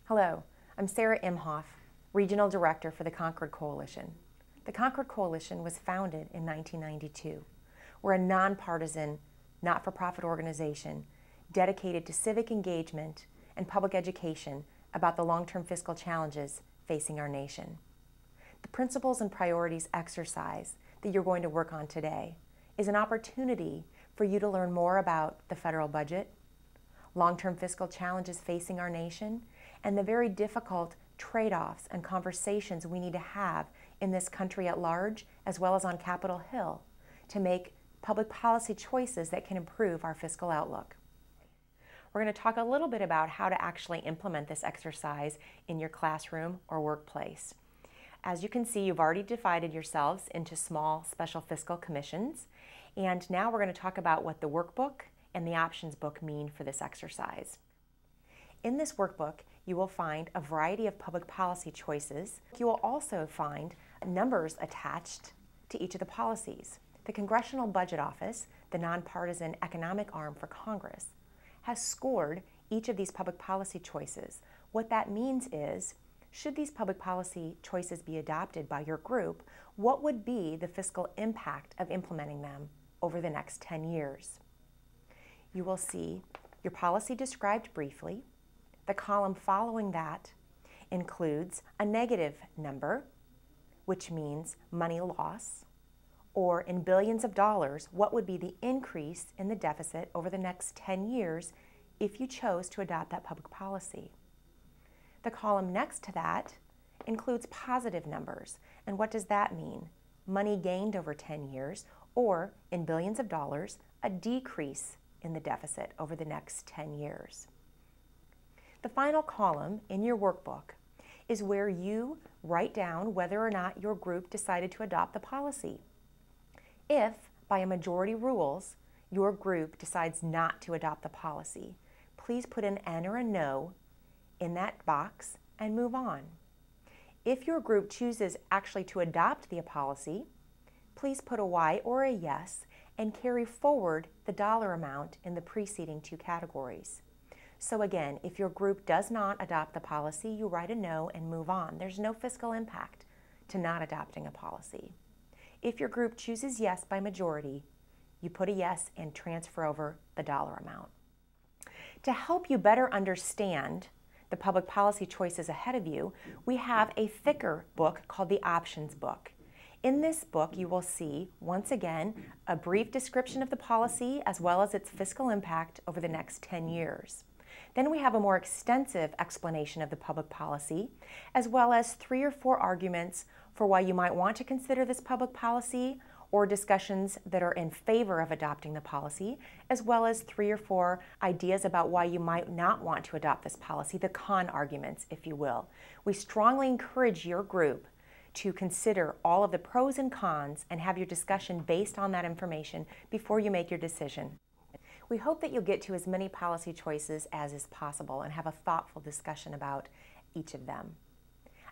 Hello, I'm Sara Imhof, Regional Director for the Concord Coalition. The Concord Coalition was founded in 1992. We're a nonpartisan, not-for-profit organization dedicated to civic engagement and public education about the long-term fiscal challenges facing our nation. The principles and priorities exercise that you're going to work on today is an opportunity for you to learn more about the federal budget, long-term fiscal challenges facing our nation, and the very difficult trade-offs and conversations we need to have in this country at large, as well as on Capitol Hill, to make public policy choices that can improve our fiscal outlook. We're going to talk a little bit about how to actually implement this exercise in your classroom or workplace. As you can see, you've already divided yourselves into small special fiscal commissions, and now we're going to talk about what the workbook and the options book mean for this exercise. In this workbook, you will find a variety of public policy choices. You will also find numbers attached to each of the policies. The Congressional Budget Office, the nonpartisan economic arm for Congress, has scored each of these public policy choices. What that means is, should these public policy choices be adopted by your group, what would be the fiscal impact of implementing them over the next 10 years? You will see your policy described briefly. The column following that includes a negative number, which means money loss, or in billions of dollars, what would be the increase in the deficit over the next 10 years if you chose to adopt that public policy. The column next to that includes positive numbers. And what does that mean? Money gained over 10 years, or in billions of dollars, a decrease in the deficit over the next 10 years. The final column in your workbook is where you write down whether or not your group decided to adopt the policy. If, by a majority rules, your group decides not to adopt the policy, please put an N or a no in that box and move on. If your group chooses actually to adopt the policy, please put a Y or a yes and carry forward the dollar amount in the preceding two categories. So again, if your group does not adopt the policy, you write a no and move on. There's no fiscal impact to not adopting a policy. If your group chooses yes by majority, you put a yes and transfer over the dollar amount. To help you better understand the public policy choices ahead of you, we have a thicker book called the Options book. In this book, you will see, once again, a brief description of the policy as well as its fiscal impact over the next 10 years. Then we have a more extensive explanation of the public policy, as well as 3 or 4 arguments for why you might want to consider this public policy, or discussions that are in favor of adopting the policy, as well as 3 or 4 ideas about why you might not want to adopt this policy, the con arguments, if you will. We strongly encourage your group to consider all of the pros and cons and have your discussion based on that information before you make your decision. We hope that you'll get to as many policy choices as is possible and have a thoughtful discussion about each of them.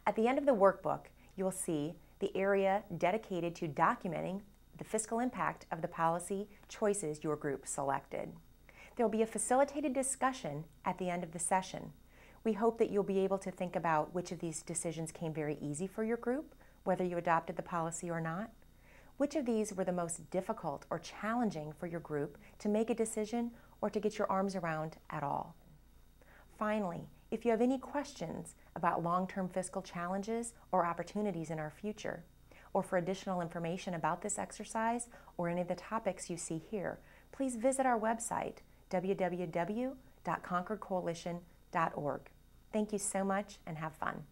At the end of the workbook, you'll see the area dedicated to documenting the fiscal impact of the policy choices your group selected. There will be a facilitated discussion at the end of the session. We hope that you'll be able to think about which of these decisions came very easy for your group, whether you adopted the policy or not. Which of these were the most difficult or challenging for your group to make a decision or to get your arms around at all? Finally, if you have any questions about long-term fiscal challenges or opportunities in our future, or for additional information about this exercise or any of the topics you see here, please visit our website, www.concordcoalition.org. Thank you so much and have fun.